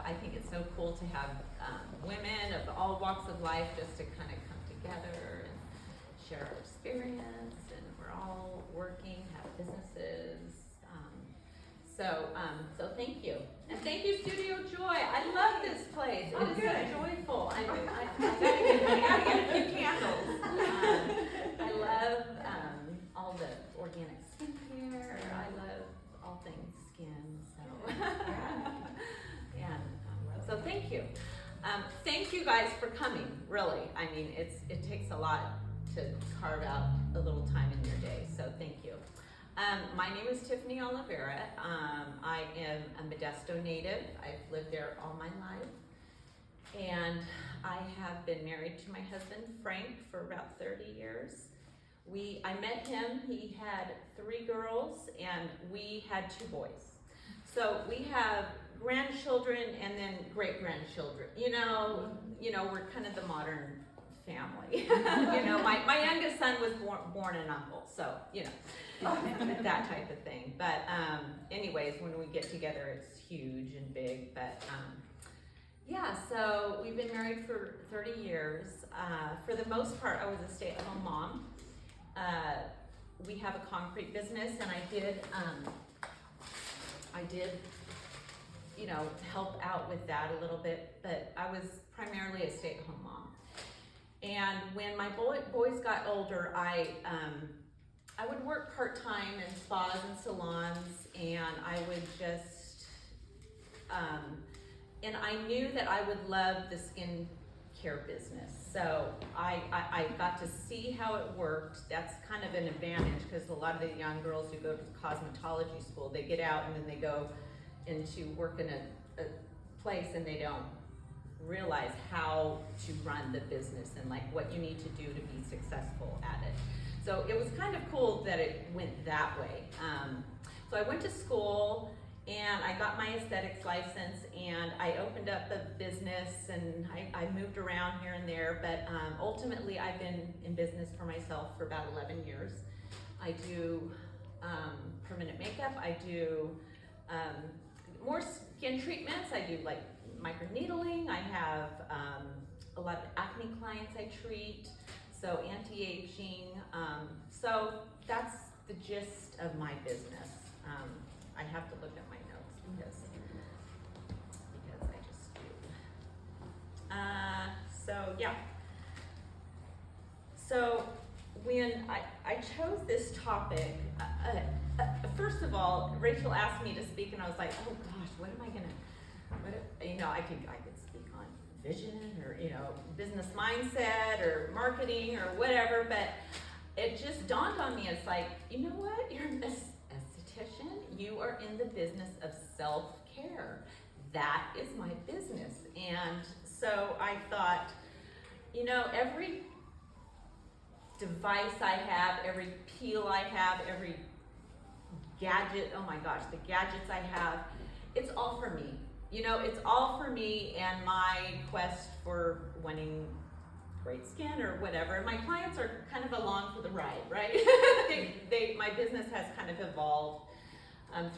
I think it's so cool to have women of all walks of life just to kind of come together and share our experience, and we're all working, have businesses. So thank you. And thank you, Studio Joy. I love this place. It is so joyful. I gotta get a few candles. I love all the organic skincare. I love all things skin. So thank you. Thank you guys for coming. Really, I mean, it takes a lot to carve out a little time in your day. So thank you. My name is Tiffany Oliveira. I am a Modesto native. I've lived there all my life. And I have been married to my husband, Frank, for about 30 years. I met him, he had 3 girls, and we had 2 boys. So we have grandchildren and then great-grandchildren. You know, we're kind of the modern family. My youngest son was born an uncle, so, that type of thing. But anyways, when we get together, it's huge and big. But yeah, so we've been married for 30 years. For the most part, I was a stay-at-home mom. We have a concrete business, and I did, help out with that a little bit, but I was primarily a stay-at-home mom. And when my boys got older, I would work part-time in spas and salons, and I would just, and I knew that I would love the skincare business. So I got to see how it worked. That's kind of an advantage, because a lot of the young girls who go to cosmetology school, they get out and then they go into work in a place and they don't realize how to run the business and like what you need to do to be successful at it. So it was kind of cool that it went that way. So I went to school and I got my aesthetics license, and I opened up a business, and I moved around here and there, but ultimately I've been in business for myself for about 11 years. I do permanent makeup, I do more skin treatments, I do like microneedling, I have a lot of acne clients I treat, so anti-aging, so that's the gist of my business. I have to look at my notes because I just do. So yeah. So when I chose this topic, first of all, Rachel asked me to speak, and I was like, oh gosh, what am I gonna? I could speak on vision or business mindset or marketing or whatever, but it just dawned on me. It's like, you know what? You're an esthetician. You are in the business of self-care. That is my business. And so I thought, every device I have, every peel I have, every gadget, oh my gosh, the gadgets I have, it's all for me. It's all for me and my quest for wanting great skin or whatever. And my clients are kind of along for the ride, right? My business has kind of evolved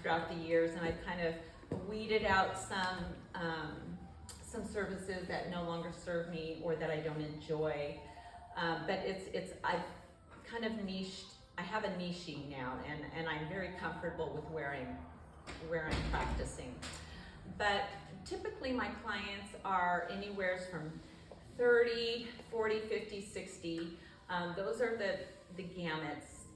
throughout the years, and I've kind of weeded out some services that no longer serve me or that I don't enjoy. But I've kind of niched. I have a niching now, and I'm very comfortable with where I'm practicing. But typically my clients are anywhere from 30, 40, 50, 60. Those are the gamuts,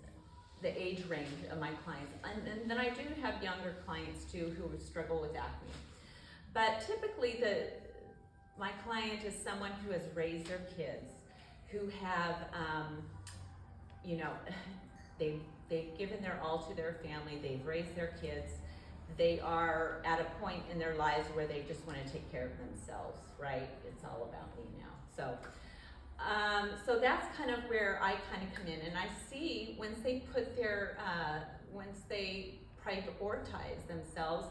the age range of my clients. And then I do have younger clients too who struggle with acne. But typically my client is someone who has raised their kids, who have, they've given their all to their family, they've raised their kids, they are at a point in their lives where they just want to take care of themselves, right? It's all about me now. So that's kind of where I kind of come in, and I see once they prioritize themselves,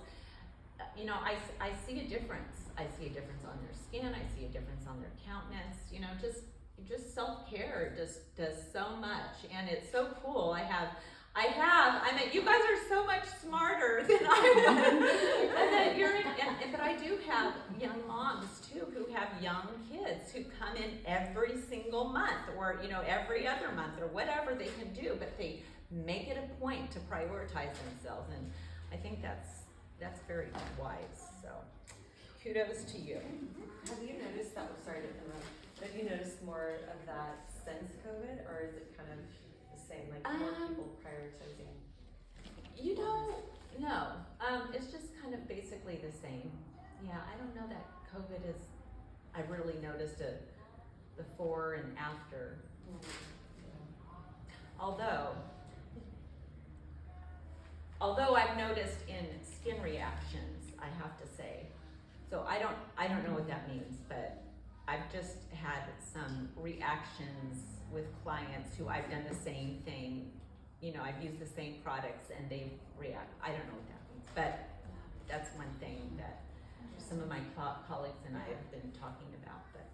I see a difference. I see a difference on their skin. I see a difference on their countenance. Just self-care just does so much, and it's so cool. I mean, you guys are so much smarter than I am, but I do do have young moms too who have young kids who come in every single month, or every other month, or whatever they can do, but they make it a point to prioritize themselves, and I think that's very wise. So kudos to you. Have you noticed that? Sorry to interrupt. Have you noticed more of that since COVID, or is it kind of the same, like more people prioritizing? No. It's just kind of basically the same. Yeah, I don't know that COVID is, I really noticed the before and after. Although I've noticed in skin reactions, I have to say. So I don't know what that means, but I've just had some reactions with clients who I've done the same thing. I've used the same products and they react. I don't know what that means, but that's one thing that some of my colleagues and I have been talking about. But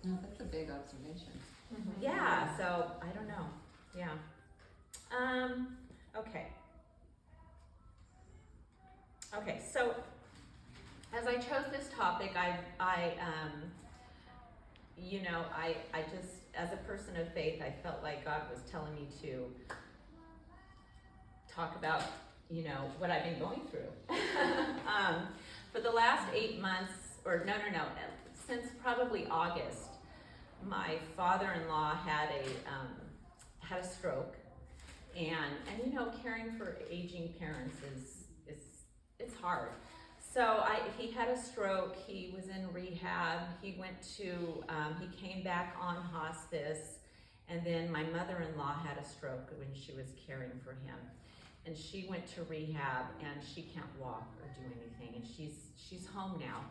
no, that's a big observation. Mm-hmm. Yeah, so I don't know. Yeah. Okay, so as I chose this topic, I just, as a person of faith, I felt like God was telling me to talk about, what I've been going through. For the last 8 months, or no, since probably August, my father-in-law had a stroke, and caring for aging parents it's hard. So he had a stroke. He was in rehab. He came back on hospice, and then my mother-in-law had a stroke when she was caring for him, and she went to rehab, and she can't walk or do anything, and she's home now.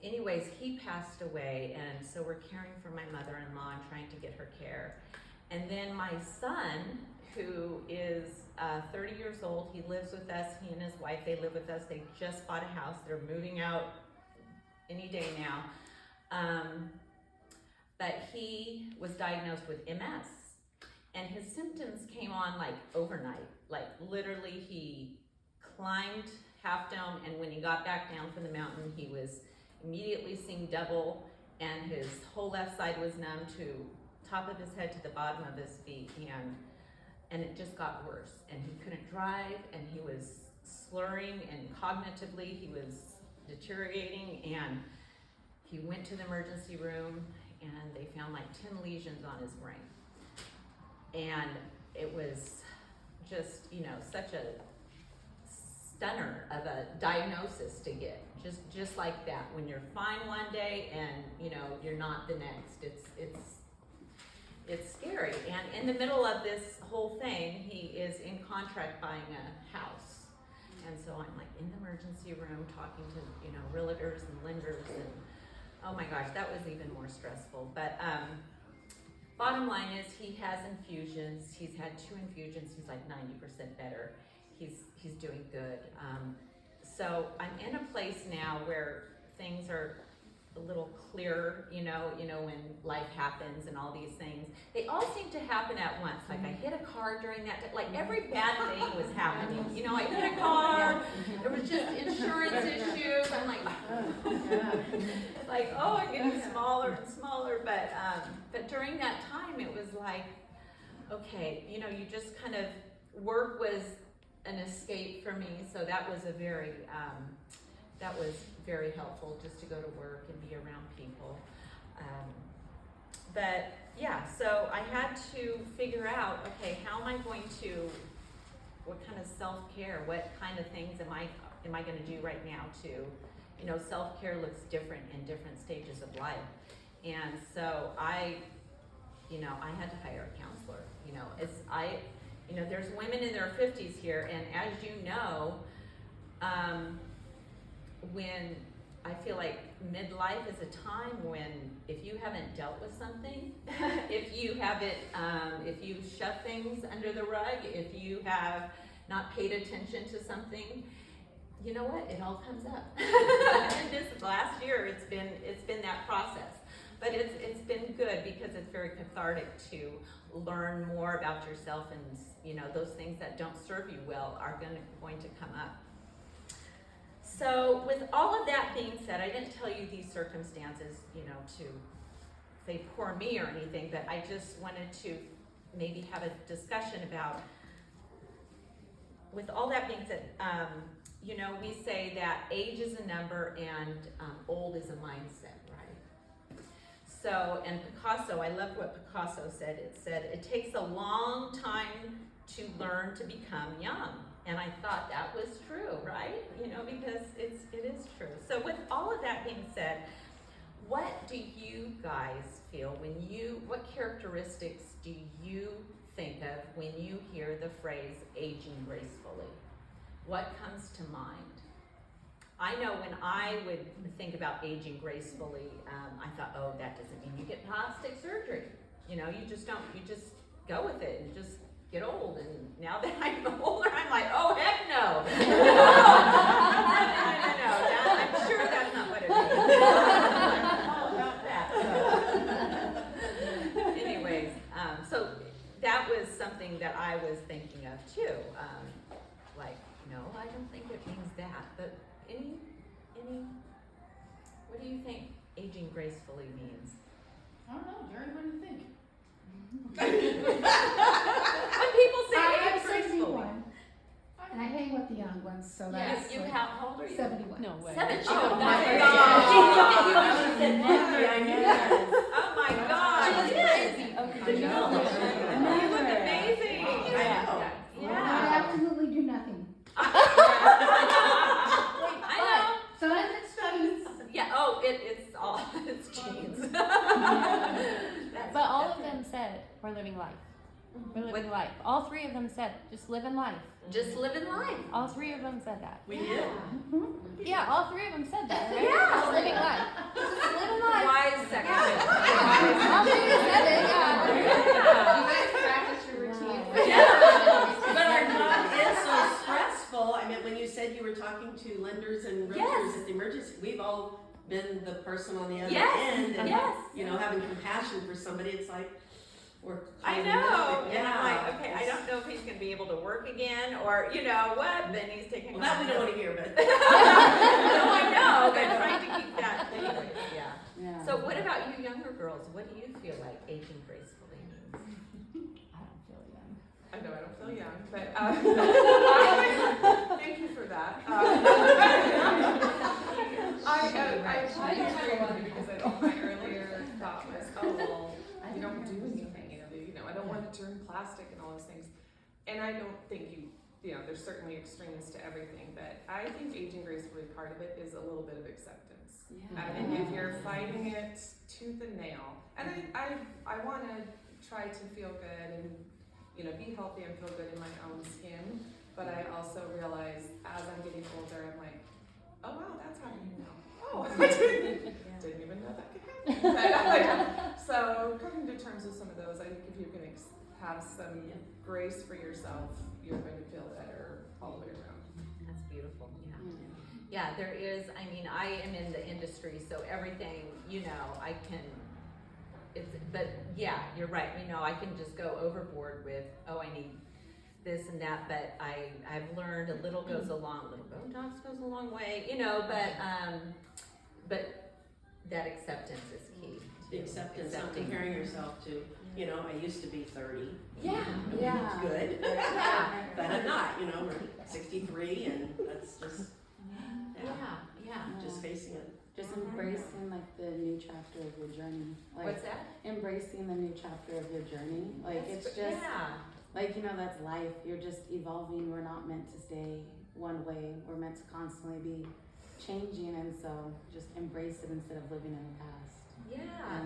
Anyways, he passed away, and so we're caring for my mother-in-law and trying to get her care. And then my son, who is 30 years old, he lives with us. He and his wife, they live with us. They just bought a house. They're moving out any day now. But he was diagnosed with MS, and his symptoms came on like overnight. Like literally, he climbed Half Dome, and when he got back down from the mountain, he was immediately seeing double, and his whole left side was numb to top of his head to the bottom of his feet, and it just got worse, and he couldn't drive, and he was slurring, and cognitively he was deteriorating, and he went to the emergency room, and they found like 10 lesions on his brain. And it was just, such a stunner of a diagnosis to get, just like that, when you're fine one day and you're not the next. It's scary. And in the middle of this whole thing, he is in contract buying a house, and so I'm like in the emergency room talking to realtors and lenders, and oh my gosh, that was even more stressful. But bottom line is, he has infusions. He's had 2 infusions. He's like 90% better. He's doing good. So I'm in a place now where things are a little clearer, when life happens and all these things. They all seem to happen at once. Like I hit a car during that day. Like every bad thing was happening. I hit a car. There was just insurance issues. I'm like, I'm getting smaller and smaller. But during that time, it was like, okay, you just kind of, work was an escape for me. So that was very helpful, just to go to work and be around people. But yeah, so I had to figure out, okay, how am I going to, what kind of self-care, what kind of things am I going to do right now to, self-care looks different in different stages of life. And so I had to hire a counselor. There's women in their 50s here, and as when I feel like midlife is a time when, if you haven't dealt with something, if you shove things under the rug, if you have not paid attention to something, you know what? It all comes up. And this last year, it's been that process. But it's been good because it's very cathartic to learn more about yourself, and those things that don't serve you well are going to come up. So with all of that being said, I didn't tell you these circumstances, to say poor me or anything, but I just wanted to maybe have a discussion about, with all that being said, we say that age is a number and old is a mindset, right? So, and Picasso, I loved what Picasso said. It said, it takes a long time to learn to become young. And I thought that was true, right? Because it is true. So with all of that being said, what do you guys feel what characteristics do you think of when you hear the phrase aging gracefully? What comes to mind? I know when I would think about aging gracefully, I thought, oh, that doesn't mean you get plastic surgery. You just go with it and just get old. And now that I'm older, I'm like, oh, heck no. No. I'm sure that's not what it means. All about that. So. Anyways, so that was something that I was thinking of too. No, I don't think it means that. But any, what do you think aging gracefully means? I don't know, Jerry, what do you think? When people say I'm age gracefully. 61, and I hang with the young ones, so Yes, that's you like how old are you? 71. No way. 70. Oh, Oh my my God. God. Oh my God. Yes. I know. You look amazing. I know. I absolutely do nothing. I know. So I'm in studies. Yeah, it's jeans. But all of them said, we're living life. We're living life. All three of them said, just living life. Just living life. All three of them said that. We did. Yeah, all three of them said that, right? Yeah. Just living life. Just living life. Wise second. All three said it, yeah. You guys practice your routine. But our job is so stressful. I mean, when you said you were talking to lenders and realtors Yes. at the emergency, we've all been the person on the other Yes. end, and Yes. having compassion for somebody. It's like we're. I finding know. out, And yeah. I'm like, okay, I don't know if he's going to be able to work again or, what, then he's taking Well, that we don't want to hear, but. No, I know, but trying to keep that. Anyways, yeah. Yeah. So what about you younger girls? What do you feel like aging gracefully means? I don't feel young. I know I don't feel young, but thank you for that. I totally agree with you because I think my earlier thought was, oh well, you don't do anything, I don't want to turn plastic and all those things, and I don't think there's certainly extremes to everything, but I think aging gracefully, part of it is a little bit of acceptance. Yeah. I think if you're fighting it tooth and nail, and I want to try to feel good and be healthy and feel good in my own skin, but I also realize as I'm getting older, I'm like, oh wow, that's happening now. Oh, I didn't even know that could happen. But, so coming to terms with some of those, I think if you can have some grace for yourself, you're going to feel better all the way around. That's beautiful, yeah. Yeah, there is, I am in the industry, so everything, I can, but yeah, you're right, I can just go overboard with, oh, I need this and that, but I've learned a little goes a little Botox goes a long way, but that acceptance is key. The acceptance, not Accepting. comparing yourself to, I used to be 30. Yeah, Yeah. Good. yeah, But I'm not, we're 63, and that's just, just facing it. Just embracing like the new chapter of your journey. Like What's that? embracing the new chapter of your journey. Like it's just Yeah. like that's life. You're just evolving. We're not meant to stay one way. We're meant to constantly be changing, and so just embrace it instead of living in the past. Yeah,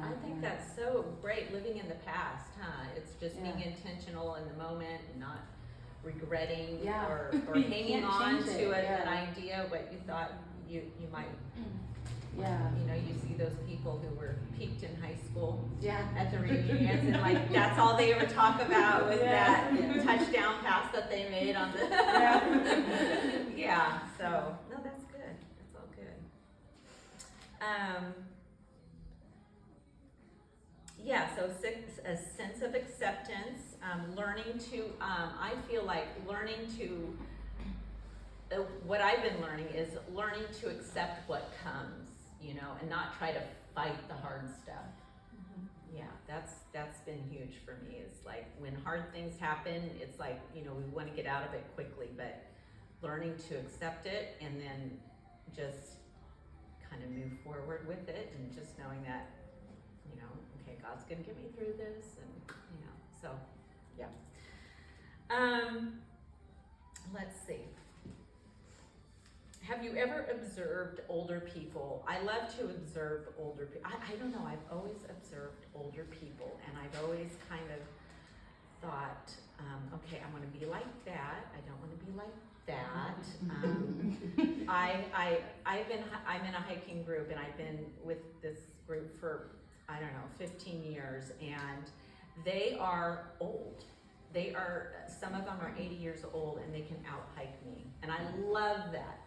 I think that's so great, living in the past, huh? It's just being intentional in the moment and not regretting Yeah. or You hanging can't on change to it, an yeah. idea, what you thought you might, Yeah. you see those people who were peaked in high school Yeah. at the reunions and like, that's all they ever talk about was that touchdown pass that they made on the, yeah, so, no, that's good, that's all good. Yeah, so a sense of acceptance, learning to, I feel like learning to what I've been learning is learning to accept what comes, you know, and not try to fight the hard stuff. Yeah, that's been huge for me. It's like when hard things happen, it's like, you know, we want to get out of it quickly, but learning to accept it and then just kind of move forward with it and just knowing that, you know, okay, God's gonna get me through this, and you know, so yeah. Let's see. Have you ever observed older people? I love to observe older people. I don't know, I've always observed older people, and I've always kind of thought, okay, I want to be like that. I don't want to be like that. I'm in a hiking group, and I've been with this group for, I don't know, 15 years, and they are old. They are, some of them are 80 years old, and they can out hike me, and I love that.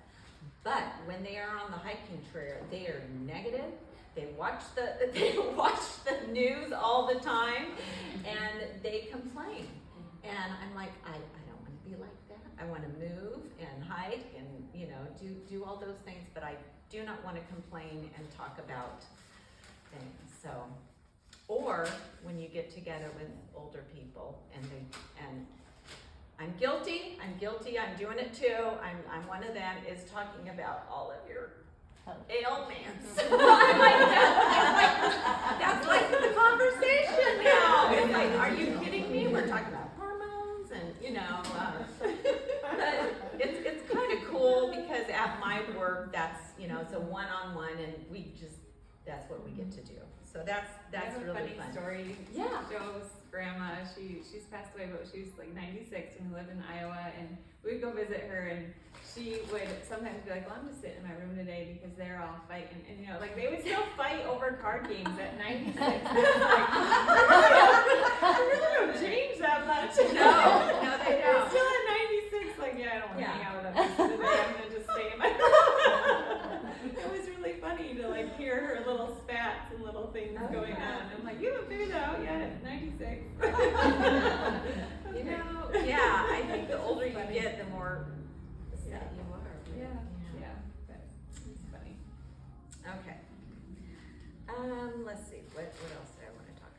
But when they are on the hiking trail, they are negative. They watch the news all the time, and they complain. And I'm like, I don't want to be like that. I want to move and hike and, you know, do all those things, but I do not want to complain and talk about things. So, or when you get together with older people and I'm guilty, I'm doing it too, I'm one of them, is talking about all of your ailments. I'm like, that's like the conversation now. It's like, are you kidding me? We're talking about hormones and, you know, but it's kind of cool because at my work, that's, you know, it's a one-on-one, and that's what we get to do. So that's really funny fun. Story. Yeah. Joe's grandma, she's passed away, but she's like 96 and lived in Iowa, and we'd go visit her, and she would sometimes be like, well, I'm just sitting in my room today because they're all fighting, and you know, like they would still fight over card games at 96. Like, I really don't change that much. No, they They're don't. still at 96, like, yeah, I don't want to hang out with them today, I'm gonna just stay in my room. It was really funny to like hear her little spats and little things going on. I'm like, you haven't figured that out yet at 96. You know, yeah, I think the older you get, the more set you are. Yeah, but it's funny. Okay. Let's see, what else did I want to talk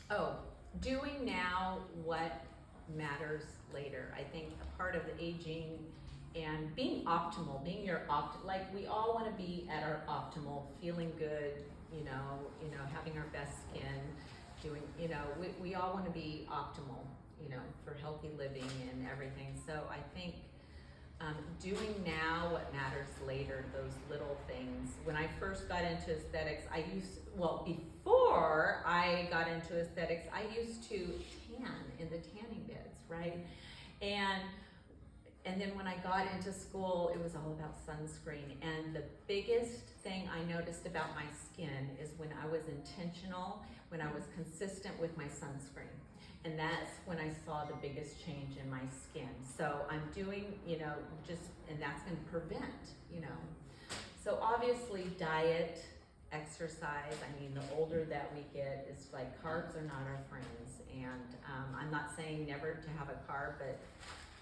about? Doing now what matters later. I think a part of the aging and being optimal, being your like we all want to be at our optimal, feeling good, you know, having our best skin, doing, you know, we all want to be optimal, you know, for healthy living and everything. So I think doing now what matters later, those little things. When I first got into aesthetics, before I got into aesthetics, I used to tan in the tanning beds, right? And then when I got into school, it was all about sunscreen. And the biggest thing I noticed about my skin is when I was intentional, when I was consistent with my sunscreen. And that's when I saw the biggest change in my skin. So I'm doing, you know, and that's gonna prevent, you know. So obviously diet, exercise, I mean, the older that we get, it's like carbs are not our friends. And I'm not saying never to have a carb, but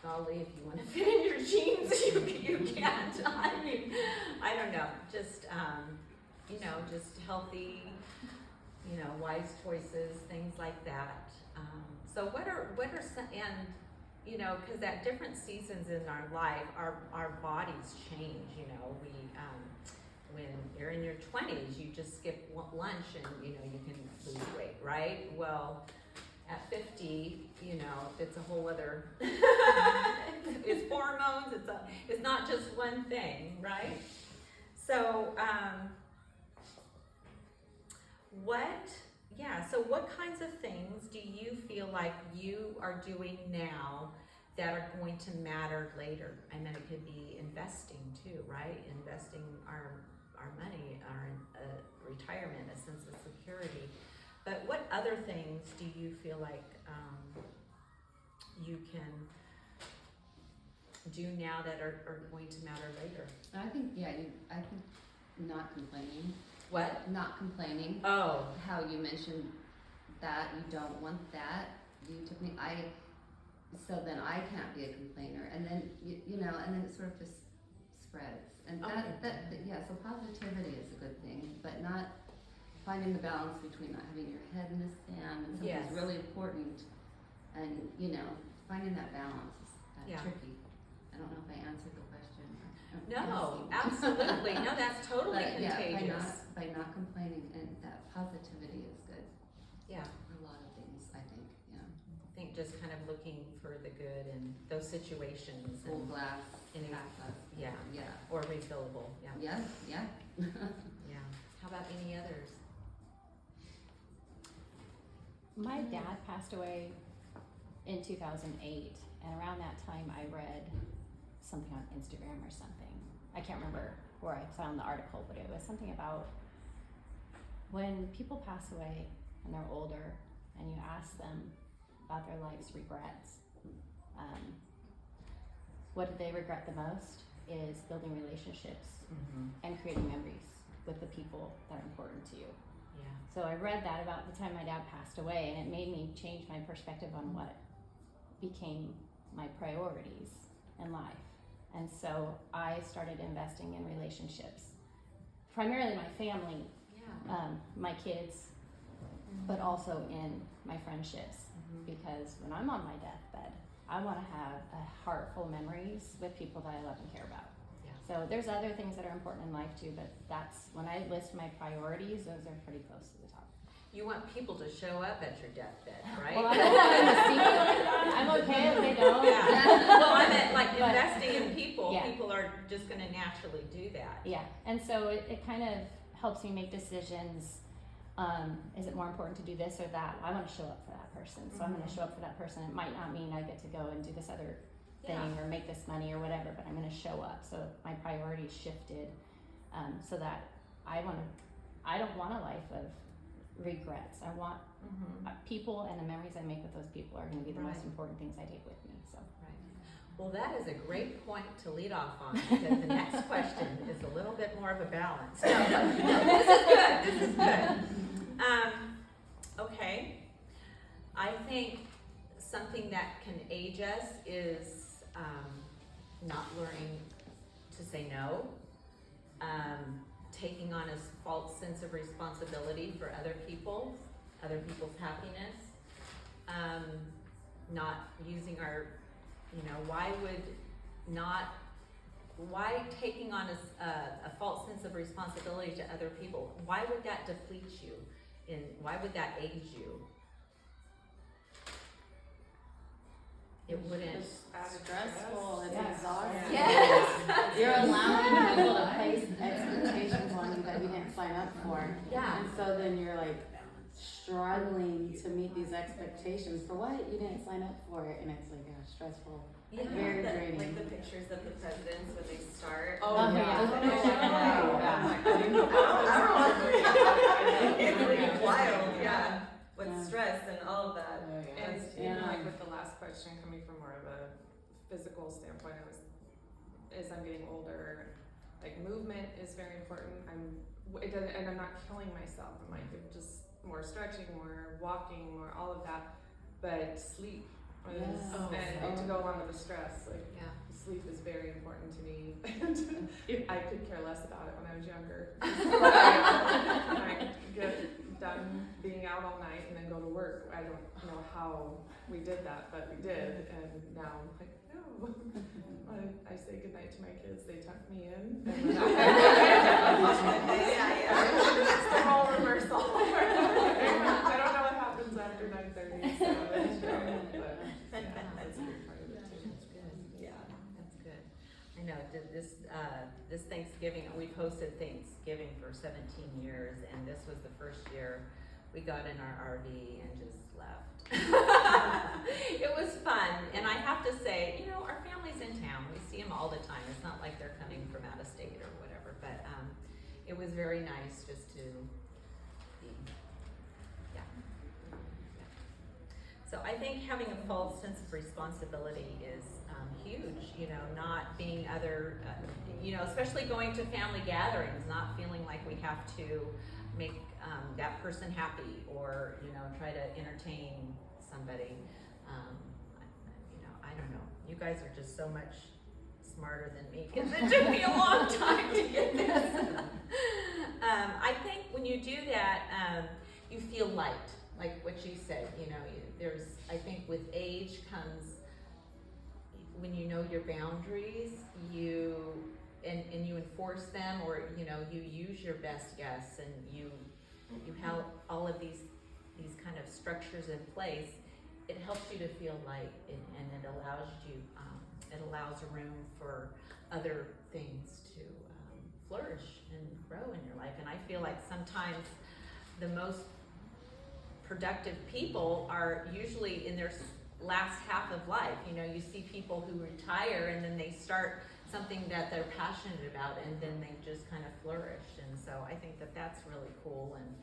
golly, if you want to fit in your jeans, you can't. I mean, I don't know, just, you know, just healthy, you know, wise choices, things like that. So what are some, and, you know, because at different seasons in our life, our bodies change, you know, when you're in your 20s, you just skip lunch and, you know, you can lose weight, right? Well, at 50, you know, it's a whole other, it's hormones, it's not just one thing, right? So, so what kinds of things do you feel like you are doing now that are going to matter later? I mean, it could be investing too, right? Investing our money, our retirement, a sense of security. But what other things do you feel like you can do now that are going to matter later? I think, I think not complaining. What? Not complaining. Oh. How you mentioned that you don't want that. you, Tiffany, so then I can't be a complainer, and then, you know, and then it sort of just spreads. And yeah, so positivity is a good thing, but not finding the balance between not having your head in the sand and something's Yes. really important, and, you know, finding that balance is Yeah. tricky. I don't know if I answered the question. No, absolutely. No, that's totally But yeah, contagious. by not complaining, and that positivity is good Yeah. for a lot of things, I think, yeah. I think just kind of looking for the good in those situations Full and glass, in half up. yeah, Yeah, or refillable. Yeah. yeah. Yeah. How about any others? My dad passed away in 2008, and around that time I read something on Instagram or something. I can't remember where I found the article, but it was something about when people pass away and they're older and you ask them about their life's regrets. What do they regret the most is building relationships and creating memories with the people that are important to you. Yeah. So I read that about the time my dad passed away, and it made me change my perspective on what became my priorities in life. And so I started investing in relationships, primarily my family, Yeah. my kids, but also in my friendships, because when I'm on my deathbed, I want to have a heart full of memories with people that I love and care about. Yeah. So there's other things that are important in life too, but that's when I list my priorities, those are pretty close to the top. You want people to show up at your deathbed, right? Well, I'm okay if they don't. Yeah. Well, I meant like But- investing in people. Yeah. People are just going to naturally do that. Yeah, and so it kind of helps me make decisions. Is it more important to do this or that? I want to show up for that person, so I'm going to show up for that person. It might not mean I get to go and do this other thing or make this money or whatever, but I'm going to show up. So my priorities shifted, so that I don't want a life of regrets. I want people, and the memories I make with those people are going to be the most Right. important things I take with me. So. Right. Well, that is a great point to lead off on, because the next question is a little bit more of a balance. No, this is good. This is good. Okay. I think something that can age us is not learning to say no, taking on a false sense of responsibility for other people's happiness, not using our, why taking on a false sense of responsibility to other people, why would that deplete you, and why would that age you? It wouldn't. It's stressful, it's Yes. exhausting. Yes. You're allowing people to place expectations on you that you didn't sign up for. Yeah. And so then you're like struggling to meet these expectations for what you didn't sign up for, and it's like stressful. Yeah. Very Like draining. the pictures of the presidents when they start. Oh, It's really wild, yeah. With stress and all of that. And Yeah. like with the last question, coming from more of a physical standpoint, as I'm getting older, like movement is very important. And I'm not killing myself. I'm like just more stretching, more walking, more all of that. But sleep is, Yes. and to go along with the stress, like Yeah. sleep is very important to me. And I could care less about it when I was younger. I get done being out all night and then go to work. I don't know how we did that, but we did. And now I'm like, no. I say goodnight to my kids. They tuck me in. And then it's the role reversal. I don't know what happens after 9:30. So that's true. But yeah, that's a big part of it too. That's good. Yeah, that's good. I know, this Thanksgiving, we've hosted Thanksgiving for 17 years, and this was the first year we got in our RV and just left. It was fun, and I have to say, our family's in town. We see them all the time. It's not like they're coming from out of state or whatever, but it was very nice just to be, yeah. So I think having a false sense of responsibility is huge, not being especially going to family gatherings, not feeling like we have to make that person happy or, try to entertain somebody. I don't know. You guys are just so much smarter than me because it took me a long time to get this. I think when you do that, you feel light, like what you said. I think with age comes when you know your boundaries, you enforce them, or you use your best guess, and you have all of these kind of structures in place. It helps you to feel light, and it allows you, it allows room for other things to flourish and grow in your life. And I feel like sometimes the most productive people are usually in their last half of life. You see people who retire and then they start something that they're passionate about, and then they just kind of flourish. And so I think that that's really cool, and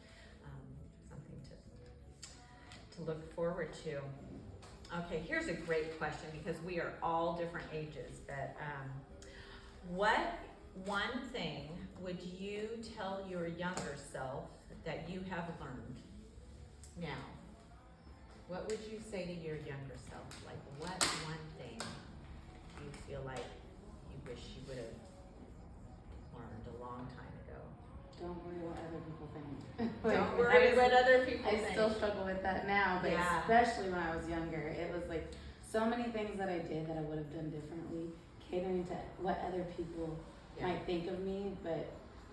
something to look forward to. Okay, here's a great question, because we are all different ages, but what one thing would you tell your younger self that you have learned now? What would you say to your younger self? Like, what one thing you feel like you wish you would have learned a long time ago? Don't worry what other people think. Don't worry what other people I think. still struggle with that now, but Yeah. especially when I was younger, it was like so many things that I did that I would have done differently, catering to what other people might think of me. But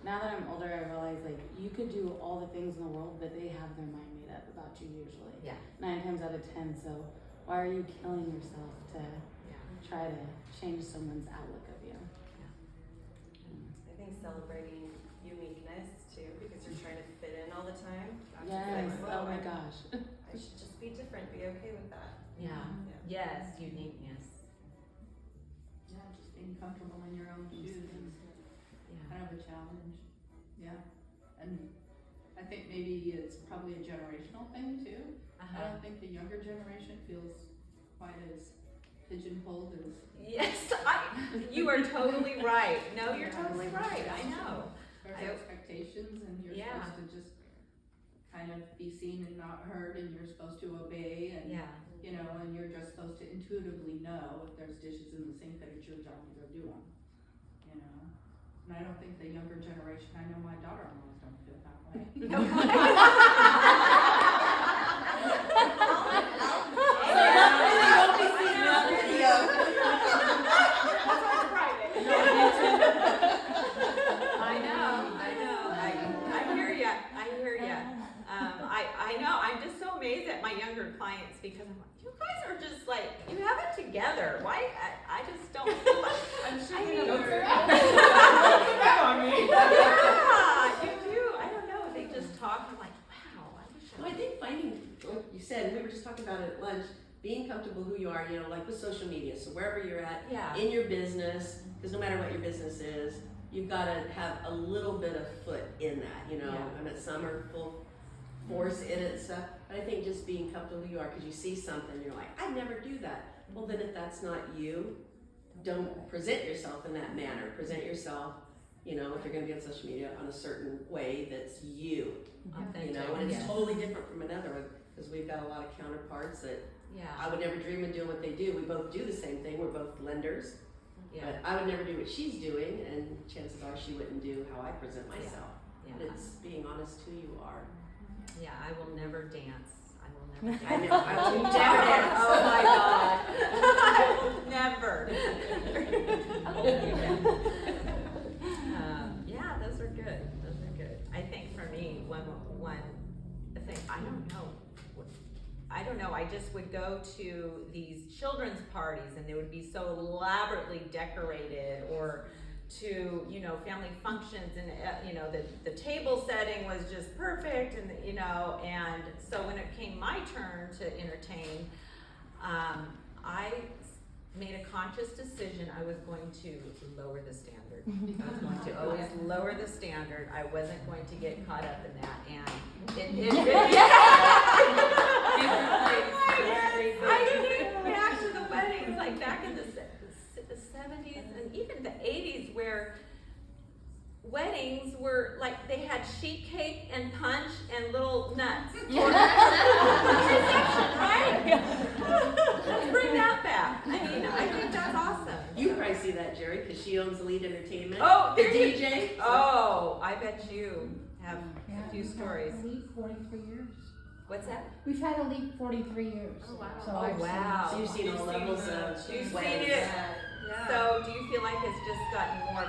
now that I'm older, I realize like you could do all the things in the world, but they have their mind made up about you usually. Yeah. 9 times out of 10. So why are you killing yourself to try to change someone's outlook of you? I think celebrating uniqueness too, because you're trying to fit in all the time. Yes. Like, Oh my I gosh. should just be different. Be okay with that. Yeah. Yes, uniqueness. Yeah, just being comfortable in your own shoes is kind of a challenge. Yeah. And I think maybe it's probably a generational thing too. I don't think the younger generation feels quite as pigeonholed as. Yes, you are totally right. No, you're totally right. I know. There's expectations, and you're supposed to just kind of be seen and not heard, and you're supposed to obey, and and you're just supposed to intuitively know if there's dishes in the sink that it's your job to go do them. And I don't think the younger generation. I know my daughter-in-laws don't feel that way. I know. I'm just so amazed at my younger clients, because I'm like, you guys are just like, you have it together. Why? I just don't feel like. I'm sure I they mean, don't yeah, you do. I don't know. They just talk. I'm like, wow. Well, I think finding, like you said, we were just talking about it at lunch, being comfortable who you are, like with social media. So wherever you're at in your business, because no matter what your business is, you've got to have a little bit of foot in that, I mean, some are full force in it and stuff, but I think just being comfortable who you are, because you see something, you're like, I'd never do that. Well, then if that's not you, don't present yourself in that manner. Present yourself, if you're going to be on social media, on a certain way that's you, and it's totally different from another one, because we've got a lot of counterparts that I would never dream of doing what they do. We both do the same thing. We're both lenders, but I would never do what she's doing, and chances are she wouldn't do how I present myself. But it's being honest who you are. Yeah, I will never dance. I will never dance. I know. I will never dance. Oh my God. I will never. Those are good. Those are good. I think for me, one thing, I don't know. I just would go to these children's parties, and they would be so elaborately decorated, or to family functions, and the table setting was just perfect, and and so when it came my turn to entertain, I made a conscious decision. I was going to lower the standard. I was going to always lower the standard. I wasn't going to get caught up in that, and it really I think back to the weddings, like back in the 70s and even the 80s, where weddings were like, they had sheet cake and punch and little nuts. Yeah. Reception, right? Let's bring that back. I mean, I think that's awesome. You probably see that, Jerry, because she owns Elite Entertainment. Oh, the there you- DJ. Oh, I bet you have Yeah, a few we've had stories. Elite 43 years. What's that? We've had Elite 43 years. Oh, wow. So Oh, I've seen- wow. So you've seen all levels of You've ways. seen it. Yeah. So do you feel like it's just gotten more,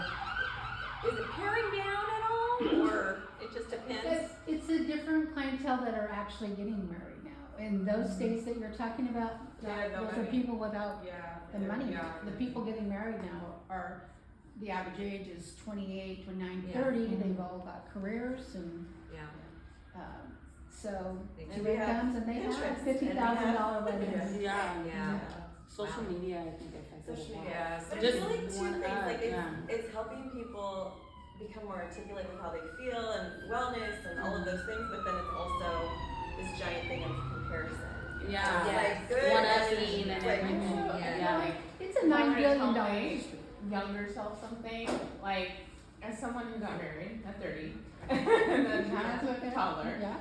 is it paring down at all, or it just depends? It's a different clientele that are actually getting married now. In those states that you're talking about, Yeah, no those are money. people without Yeah. the money. Yeah. The people getting married now are, the average age is 28, 29, Yeah. 30. They've all got careers and, Yeah. so And here we it have comes and they have Pinterest, $50,000 weddings. Yeah. Yeah. Social Wow. media, I think affected it. Social a lot. media. But Just I feel like two one things, up, like yeah. it's helping people become more articulate with how they feel and wellness and all of those things, but then it's also this giant thing of comparison. Yeah. It's Yes. like good One and upping and like, everything. Yeah. Yeah. Like, it's a $9 Wanted to billion tell my industry. younger self something, like as someone who got married at 30 and then has a toddler, Yeah.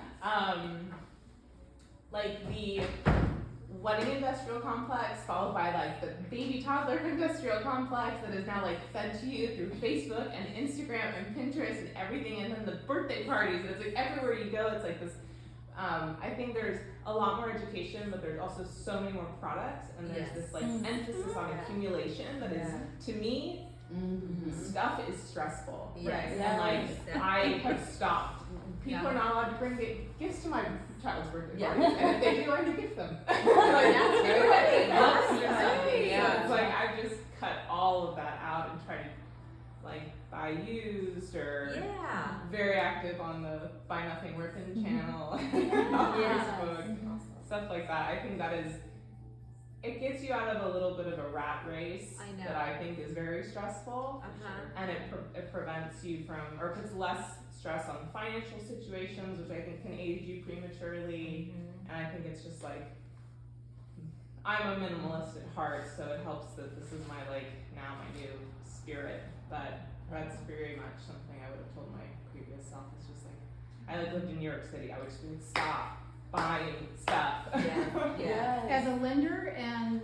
like the wedding industrial complex followed by like the baby toddler industrial complex that is now like fed to you through Facebook and Instagram and Pinterest and everything, and then the birthday parties, and it's like everywhere you go it's like this. I think there's a lot more education, but there's also so many more products, and there's Yes. this like emphasis on accumulation that is, to me, Mm-hmm. stuff is stressful. Yes. And like Yes. I have stopped. People Yeah. are not allowed to bring gifts to my child's birthday Yeah. party, and if they do, I do gift them. That's very Like, nice. yeah, it's like I just cut all of that out and try to like buy used or Yeah. very active on the Buy Nothing Working channel on Yes. Facebook, stuff like that. I think that is, it gets you out of a little bit of a rat race I know. that I think is very stressful, Uh-huh. and it prevents you from, or puts less stress on financial situations, which I think can age you prematurely. And I think it's just like, I'm a minimalist at heart, so it helps that this is my like now my new spirit. But that's very much something I would have told my previous self. It's just like, I like lived in New York City. I would just be like, stop buying stuff. Yeah. Yeah. As a lender, and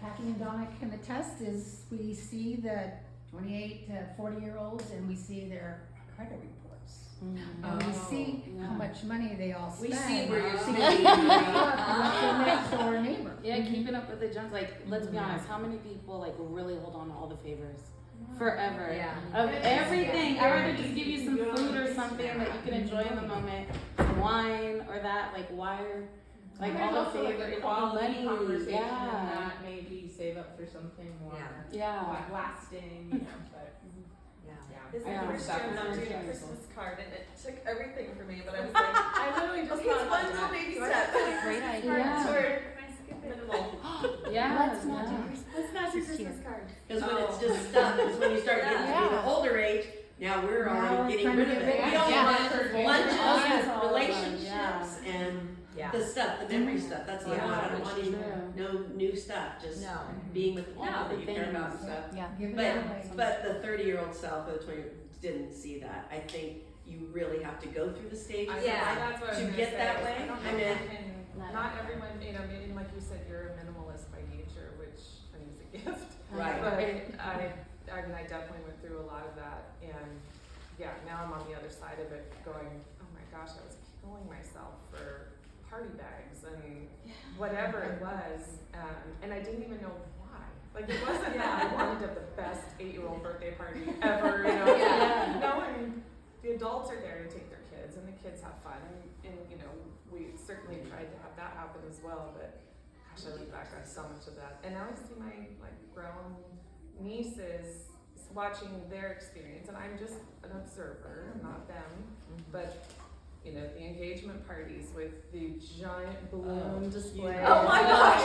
Kathy and Donna can attest, is we see the 28 to 40-year-olds and we see their credit reports. And we see how much money they all spend. We see where you're See spending what's money. your next door neighbor. Yeah, keeping up with the junk. Like, let's be honest, how many people like really hold on to all the favors forever? Yeah. Of everything. I'd rather just give you some food or something that you can enjoy in the moment, wine or that. Like, why are like There's all the also like favors, a all the quality money? conversation and Yeah, that maybe save up for something more yeah. lasting, you know, but Yeah. This is Yeah. the first Stuff year is I'm doing a very Christmas card, and it took everything for me, but I was like, I literally just okay, it's thought one about little that. baby Do I step. have to Great idea. Yeah. Short, Can I skip it? minimal. Yeah. Let's not do yeah. Christmas. Let's not do This is Christmas cute. card. Because when it's just stuff, is when you start getting to be the older age, now we're Now already we're getting trying to rid of get it. rid We of don't it. want lunches, Oh, yes, all of them, relationships, and Yeah. the stuff, the memory stuff. That's what I want. I don't want any True. no new stuff. Just No. being with the people No, that you care about and things. stuff. Yeah. Give it But away. but the 30-year-old self or the 20 didn't see that. I think you really have to go through the stages Yeah. That's what I was to gonna get say. that way. I don't know I mean, if you can, not everyone, you know, maybe like you said, you're a minimalist by nature, which I think is a gift. Right. But I mean, I definitely went through a lot of that, and yeah, now I'm on the other side of it going, oh my gosh, I was killing myself for party bags and whatever it was, and I didn't even know why. Like, it wasn't that I wanted to have the best 8-year-old birthday party ever, you know? Yeah. Knowing the adults are there to take their kids, and the kids have fun, and you know, we certainly tried to have that happen as well, but gosh, I look back on so much of that. And now I see my, like, grown nieces watching their experience, and I'm just an observer, not them, but you know, the engagement parties with the giant balloon display. Oh my gosh.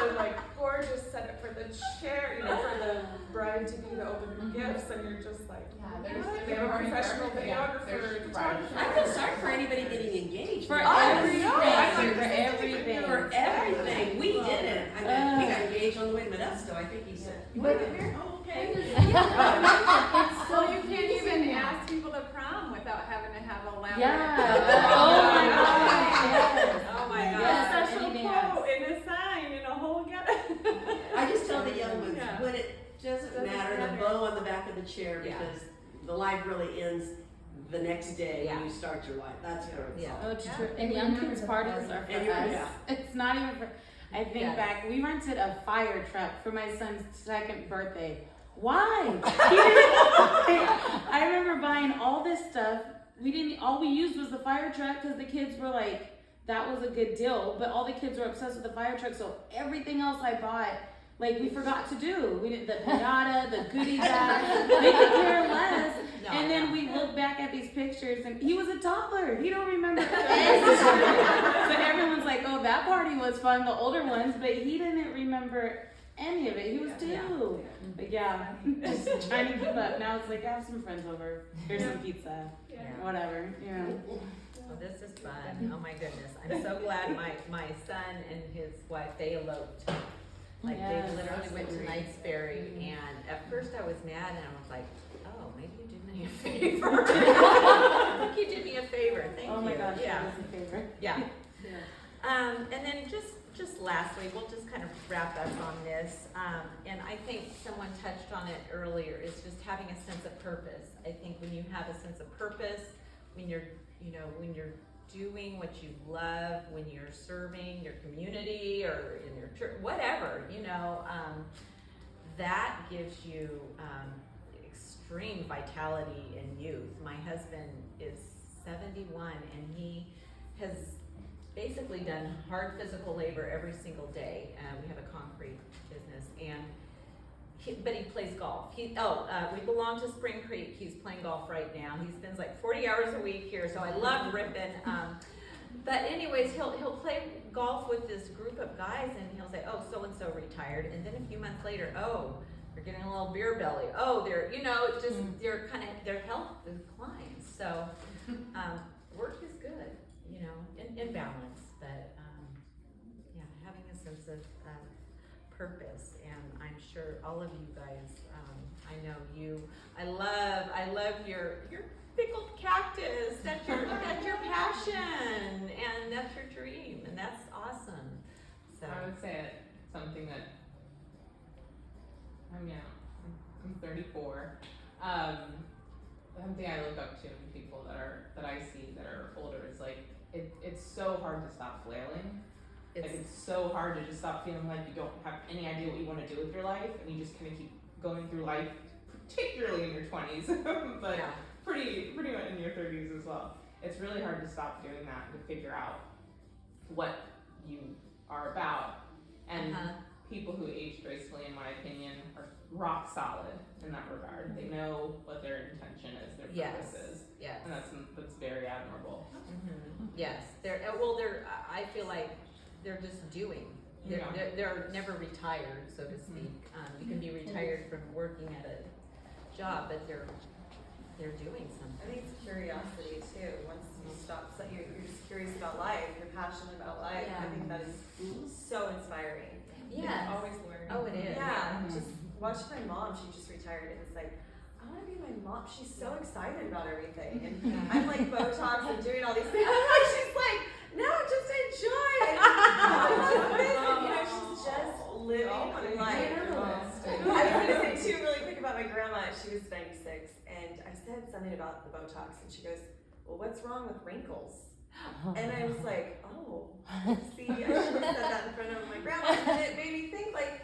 The like gorgeous setup for the chair, you know, for the bride to be to open gifts, and you're just like, there's they have a professional yeah, videographer, there's photographer. I feel sorry for anybody getting engaged. For Yes. everything. Yes. For everything. For everything. We didn't. I mean, we got engaged on the way to Modesto. I think he said, you want to get married? Oh, okay. It's so back of the chair Yeah. because the life really ends the next day Yeah. when you start your life. That's where it's all. Oh, it's Yeah. true. And And we young remember kids the parties parties. are for And us. yeah. It's not even for. I think Yes. back, we rented a fire truck for my son's 2nd birthday. Why? He didn't- I remember buying all this stuff. All we used was the fire truck because the kids were like, that was a good deal. But all the kids were obsessed with the fire truck, so everything else I bought, like we forgot to do. We didn't, the pinata, the goodie bag, they could care less. No, And then no. we look back at these pictures, and he was a toddler. He don't remember anything. So everyone's like, "Oh, that party was fun." The older ones, but he didn't remember any of it. He was 2. Yeah. But yeah, just trying to keep up. Now it's like, I have some friends over. Here's some pizza, Yeah. whatever. Yeah. Well, this is fun. Oh my goodness. I'm so glad my son and his wife, they eloped. Like Yes, they literally that's went to great. Knight's Ferry, and at first I was mad and I was like, oh, maybe you did me a favor. I think you did me a favor. Thank you. Oh my gosh, Yeah. that was a favorite. Yeah. And then just lastly, we'll just kind of wrap up on this. And I think someone touched on it earlier, is just having a sense of purpose. I think when you have a sense of purpose, when you're doing what you love, when you're serving your community or in your church, whatever, that gives you extreme vitality and youth. My husband is 71 and he has basically done hard physical labor every single day. We have a concrete business, but he plays golf. We belong to Spring Creek. He's playing golf right now. He spends like 40 hours a week here, so I love ripping. But anyways, he'll play golf with this group of guys, and he'll say, "Oh, so and so retired," and then a few months later, "Oh, they're getting a little beer belly. Oh, they're their health declines." So work is good, in balance, but having a sense of purpose, and I'm sure all of you guys, I know you. I love your pickled cactus. That's your passion, and that's your dream, and that's awesome. So I would say it's something that I'm 34. Something I look up to in people that I see that are older is like it's so hard to stop flailing. It's so hard to just stop feeling like you don't have any idea what you want to do with your life, and you just kind of keep going through life, particularly in your 20s, but pretty much in your 30s as well. It's really hard to stop doing that and to figure out what you are about. And people who age gracefully, in my opinion, are rock solid in that regard. They know what their intention is, their purpose is, and that's very admirable. Yes, I feel like they're just doing. They're never retired, so to speak. You can be retired from working at a job, but they're doing something. I think it's curiosity too. Once you stop, so you're just curious about life, you're passionate about life. I think that is so inspiring. Yeah, Always learning. Oh, it is. Yeah, just watch my mom. She just retired, and it's like, I want to be my mom. She's so excited about everything, and I'm like Botox and doing all these things. She's like, no, just enjoy it. She's just living life. I was gonna say too, really quick about my grandma. She was 96, and I said something about the Botox, and she goes, "Well, what's wrong with wrinkles?" And I was like, "Oh, see, I should have said that in front of my grandma." And it made me think, like,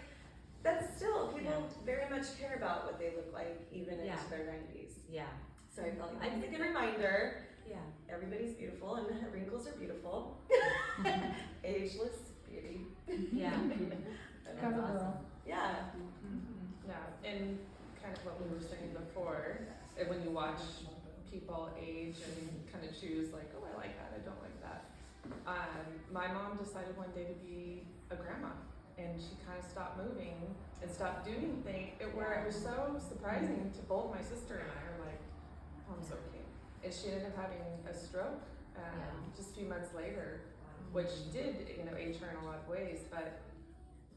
that's still people very much care about what they look like, even into their 90s. Yeah. So I felt like that's a good reminder. Yeah. Everybody's beautiful, and wrinkles are beautiful. Ageless beauty. Yeah. Cover girl. Yeah. Yeah, and kind of what we were saying before, when you watch people age and kind of choose like, oh, I like that, I don't like that. My mom decided one day to be a grandma, and she kind of stopped moving and stopped doing things. It was so surprising to both my sister and I. Are like, mom's okay. And she ended up having a stroke just a few months later, which did, age her in a lot of ways. But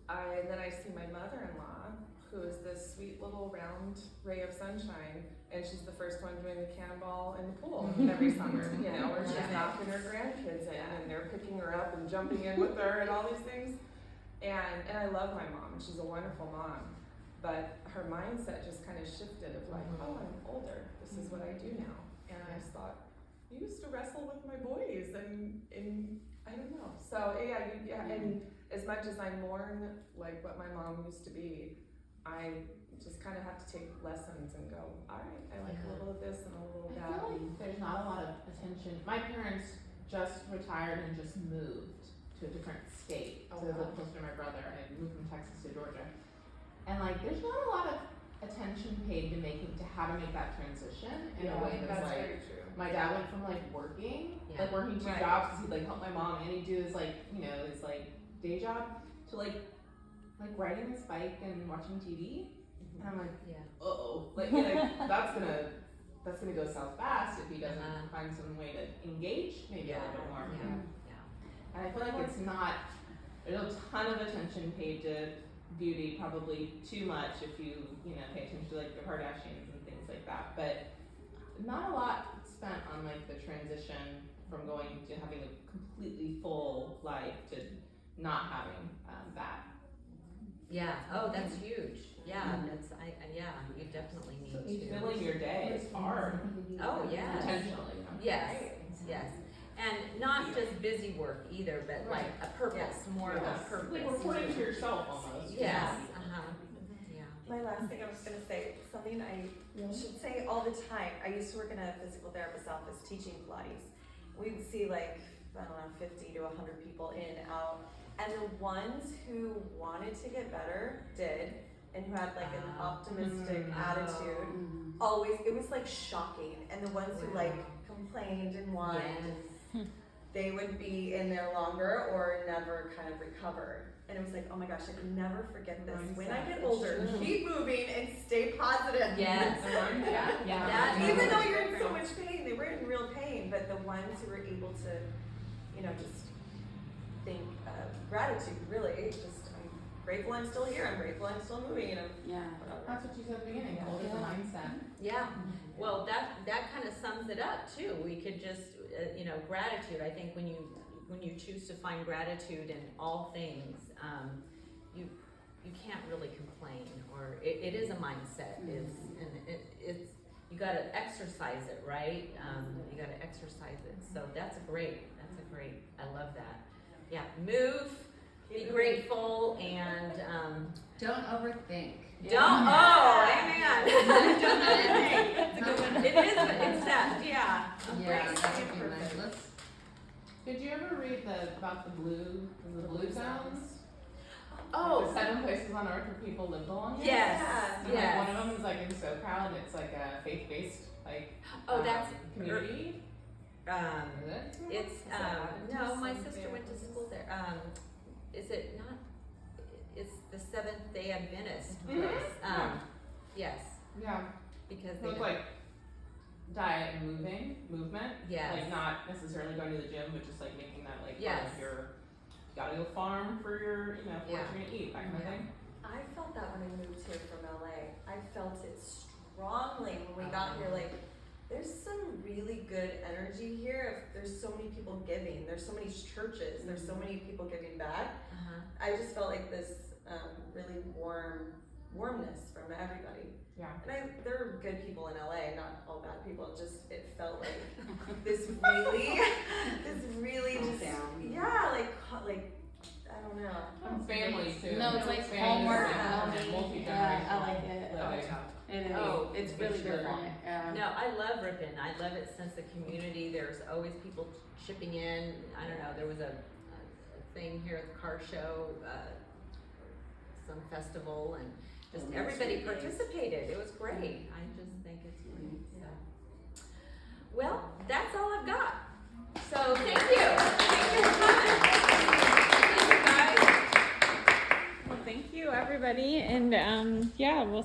then I see my mother-in-law, who is this sweet little round ray of sunshine, and she's the first one doing the cannonball in the pool every summer, where she's knocking her grandkids in, and they're picking her up and jumping in with her and all these things. And I love my mom, and she's a wonderful mom. but her mindset just kind of shifted of like, oh, I'm older, this is what I do now. And I just thought, you used to wrestle with my boys, and I don't know. So and as much as I mourn like what my mom used to be, I just kind of have to take lessons and go, all right, I like a little of this and a little of I that. feel like there's not a lot of attention. My parents just retired and just moved to a different state to live closer to my brother. I moved from Texas to Georgia, and like there's not a lot of attention paid to how to make that transition in a way that's like very true. my dad went from like working two jobs because he'd like help my mom and he'd do his like his like day job to like riding his bike and watching TV, and I'm like like that's gonna go south fast if he doesn't find some way to engage maybe a little bit more. And I feel like there's a ton of attention paid to beauty, probably too much if you pay attention to like the Kardashians and things like that, but not a lot spent on like the transition from going to having a completely full life to not having that. Yeah. Oh, that's huge. Yeah. That's you definitely need to. Filling your day is hard. Oh yeah. Intentionally. Yes. Yes. And not just busy work either, but like a purpose, more of a purpose. Like reporting to yourself almost. Yes. My last thing I was going to say, something I should say all the time. I used to work in a physical therapist's office teaching Pilates. We would see like, I don't know, 50 to 100 people in, out. And the ones who wanted to get better did, and who had like an optimistic attitude, always, it was like shocking. And the ones who like complained and whined, they would be in there longer or never kind of recover. And it was like, oh my gosh, I can never forget this. When I get older, keep moving and stay positive. Yes. Even though you're in so much pain, they were in real pain, but the ones who were able to, just think of gratitude, really, I'm grateful I'm still here, I'm grateful I'm still moving, That's what you said at the beginning, hold the mindset. Yeah. Well, that kind of sums it up too. We could just, gratitude. I think when you choose to find gratitude in all things, you can't really complain, or it is a mindset. It's you got to exercise it, right? You got to exercise it. So that's a great. I love that. Yeah, move, be grateful, and don't overthink. Don't. Oh, amen. Don't overthink. That's a good one. It is. It's that. Yeah. That would be nice. Did you ever read about the blue zones? Oh. The 7 places on earth where people live the longest? Yes. And like one of them is like in SoCal, and it's like a faith-based that's community. It's no, my sister went to school there. Is it not? It's the Seventh-day Adventist place. Yes. Yeah. Because so it's like diet and movement. Yes. Like not necessarily going to the gym, but just like making that like part of your. You gotta go farm for your, what you're gonna eat, that kind of thing. I felt that when I moved here from LA. I felt it strongly when we got here. Like, there's some really good energy here. There's so many people giving. There's so many churches. There's so many people giving back. I just felt like this really warmness from everybody. Yeah. And there are good people in LA, not all bad people. It felt like this really just like I don't know. Family too. No, it's like family homework. and multi-generational. I like it. living. It is. It's really different. No, I love Ripon. I love its sense of community. There's always people chipping in. I don't know. There was a thing here at the car show, some festival, and just everybody participated. It was great. I just think it's great. So, well, that's all I've got. So thank you. Thank you for coming. Thank you guys. Well, thank you everybody, and we'll